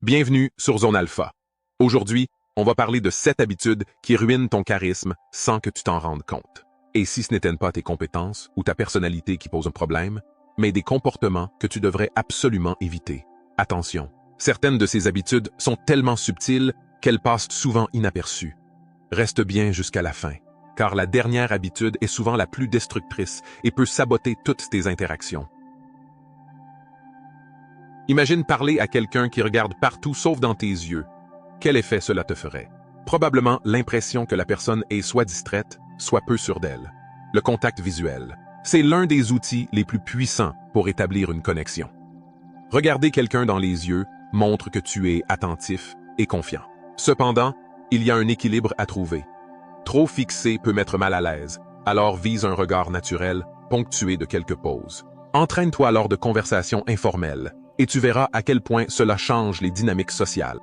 Bienvenue sur Zone Alpha. Aujourd'hui, on va parler de 7 habitudes qui ruinent ton charisme sans que tu t'en rendes compte. Et si ce n'était pas tes compétences ou ta personnalité qui pose un problème, mais des comportements que tu devrais absolument éviter. Attention, certaines de ces habitudes sont tellement subtiles qu'elles passent souvent inaperçues. Reste bien jusqu'à la fin, car la dernière habitude est souvent la plus destructrice et peut saboter toutes tes interactions. Imagine parler à quelqu'un qui regarde partout sauf dans tes yeux. Quel effet cela te ferait? Probablement l'impression que la personne est soit distraite, soit peu sûre d'elle. Le contact visuel, c'est l'un des outils les plus puissants pour établir une connexion. Regarder quelqu'un dans les yeux montre que tu es attentif et confiant. Cependant, il y a un équilibre à trouver. Trop fixé peut mettre mal à l'aise, alors vise un regard naturel, ponctué de quelques pauses. Entraîne-toi lors de conversations informelles, et tu verras à quel point cela change les dynamiques sociales.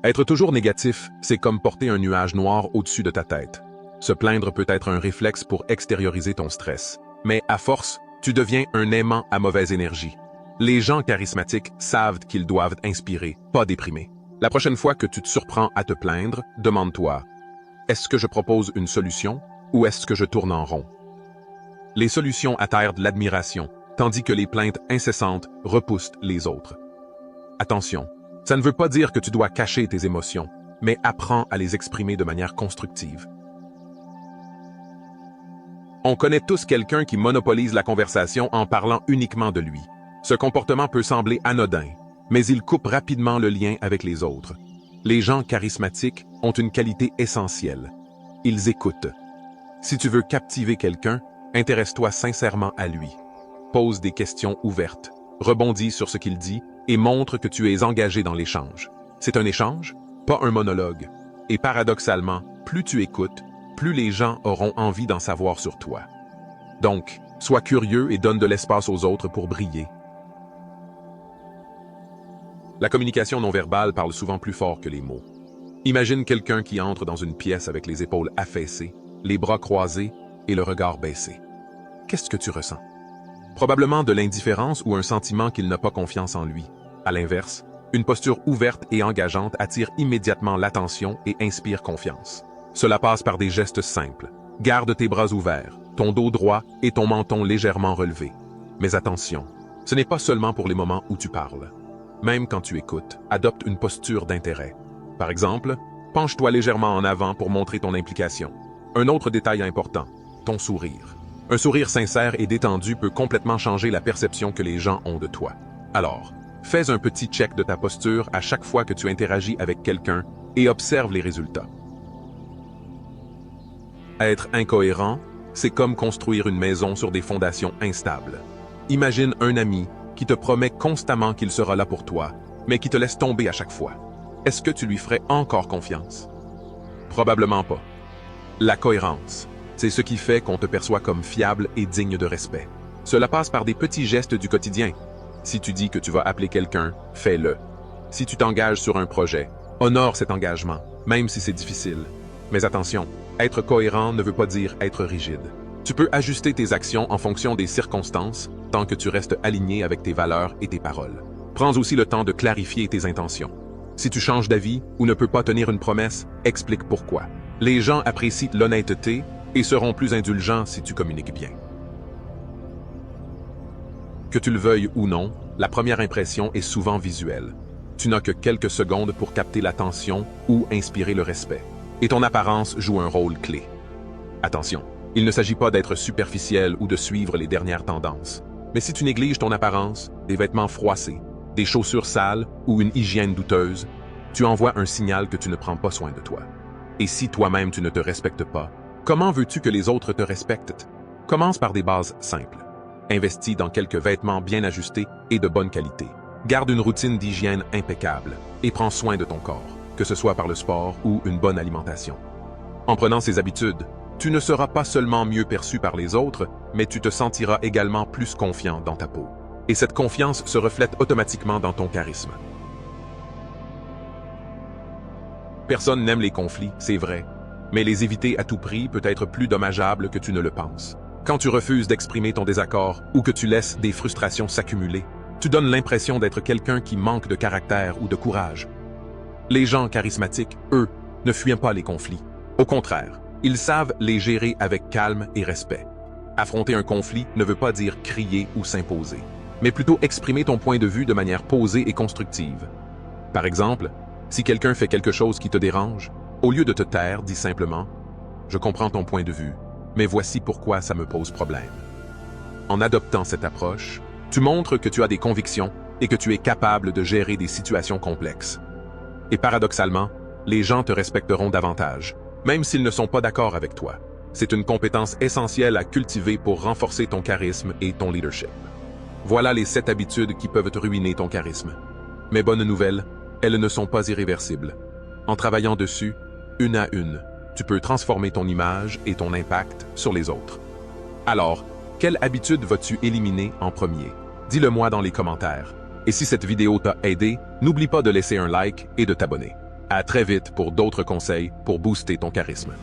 Être toujours négatif, c'est comme porter un nuage noir au-dessus de ta tête. Se plaindre peut être un réflexe pour extérioriser ton stress. Mais à force, tu deviens un aimant à mauvaise énergie. Les gens charismatiques savent qu'ils doivent inspirer, pas déprimer. La prochaine fois que tu te surprends à te plaindre, demande-toi, est-ce que je propose une solution ou est-ce que je tourne en rond? Les solutions attirent de l'admiration, tandis que les plaintes incessantes repoussent les autres. Attention, ça ne veut pas dire que tu dois cacher tes émotions, mais apprends à les exprimer de manière constructive. On connaît tous quelqu'un qui monopolise la conversation en parlant uniquement de lui. Ce comportement peut sembler anodin, mais il coupe rapidement le lien avec les autres. Les gens charismatiques ont une qualité essentielle. Ils écoutent. Si tu veux captiver quelqu'un, intéresse-toi sincèrement à lui. Pose des questions ouvertes, rebondis sur ce qu'il dit et montre que tu es engagé dans l'échange. C'est un échange, pas un monologue. Et paradoxalement, plus tu écoutes, plus les gens auront envie d'en savoir sur toi. Donc, sois curieux et donne de l'espace aux autres pour briller. La communication non verbale parle souvent plus fort que les mots. Imagine quelqu'un qui entre dans une pièce avec les épaules affaissées, les bras croisés et le regard baissé. Qu'est-ce que tu ressens? Probablement de l'indifférence ou un sentiment qu'il n'a pas confiance en lui. À l'inverse, une posture ouverte et engageante attire immédiatement l'attention et inspire confiance. Cela passe par des gestes simples. Garde tes bras ouverts, ton dos droit et ton menton légèrement relevé. Mais attention, ce n'est pas seulement pour les moments où tu parles. Même quand tu écoutes, adopte une posture d'intérêt. Par exemple, penche-toi légèrement en avant pour montrer ton implication. Un autre détail important, ton sourire. Un sourire sincère et détendu peut complètement changer la perception que les gens ont de toi. Alors, fais un petit check de ta posture à chaque fois que tu interagis avec quelqu'un et observe les résultats. Être incohérent, c'est comme construire une maison sur des fondations instables. Imagine un ami qui te promet constamment qu'il sera là pour toi, mais qui te laisse tomber à chaque fois. Est-ce que tu lui ferais encore confiance? Probablement pas. La cohérence, c'est ce qui fait qu'on te perçoit comme fiable et digne de respect. Cela passe par des petits gestes du quotidien. Si tu dis que tu vas appeler quelqu'un, fais-le. Si tu t'engages sur un projet, honore cet engagement, même si c'est difficile. Mais attention, être cohérent ne veut pas dire être rigide. Tu peux ajuster tes actions en fonction des circonstances, tant que tu restes aligné avec tes valeurs et tes paroles. Prends aussi le temps de clarifier tes intentions. Si tu changes d'avis ou ne peux pas tenir une promesse, explique pourquoi. Les gens apprécient l'honnêteté et seront plus indulgents si tu communiques bien. Que tu le veuilles ou non, la première impression est souvent visuelle. Tu n'as que quelques secondes pour capter l'attention ou inspirer le respect. Et ton apparence joue un rôle clé. Attention, il ne s'agit pas d'être superficiel ou de suivre les dernières tendances. Mais si tu négliges ton apparence, des vêtements froissés, des chaussures sales ou une hygiène douteuse, tu envoies un signal que tu ne prends pas soin de toi. Et si toi-même tu ne te respectes pas, comment veux-tu que les autres te respectent? Commence par des bases simples. Investis dans quelques vêtements bien ajustés et de bonne qualité. Garde une routine d'hygiène impeccable et prends soin de ton corps, que ce soit par le sport ou une bonne alimentation. En prenant ces habitudes, tu ne seras pas seulement mieux perçu par les autres, mais tu te sentiras également plus confiant dans ta peau. Et cette confiance se reflète automatiquement dans ton charisme. Personne n'aime les conflits, c'est vrai, mais les éviter à tout prix peut être plus dommageable que tu ne le penses. Quand tu refuses d'exprimer ton désaccord ou que tu laisses des frustrations s'accumuler, Tu donnes l'impression d'être quelqu'un qui manque de caractère ou de courage. Les gens charismatiques, eux, ne fuient pas les conflits. Au contraire, ils savent les gérer avec calme et respect. Affronter un conflit ne veut pas dire crier ou s'imposer, mais plutôt exprimer ton point de vue de manière posée et constructive. Par exemple, si quelqu'un fait quelque chose qui te dérange, au lieu de te taire, dis simplement « Je comprends ton point de vue, mais voici pourquoi ça me pose problème ». En adoptant cette approche, tu montres que tu as des convictions et que tu es capable de gérer des situations complexes. Et paradoxalement, les gens te respecteront davantage, même s'ils ne sont pas d'accord avec toi. C'est une compétence essentielle à cultiver pour renforcer ton charisme et ton leadership. Voilà les 7 habitudes qui peuvent te ruiner ton charisme. Mais bonne nouvelle, elles ne sont pas irréversibles. En travaillant dessus, une à une, tu peux transformer ton image et ton impact sur les autres. Alors, quelle habitude vas-tu éliminer en premier? Dis-le-moi dans les commentaires. Et si cette vidéo t'a aidé, n'oublie pas de laisser un like et de t'abonner. À très vite pour d'autres conseils pour booster ton charisme.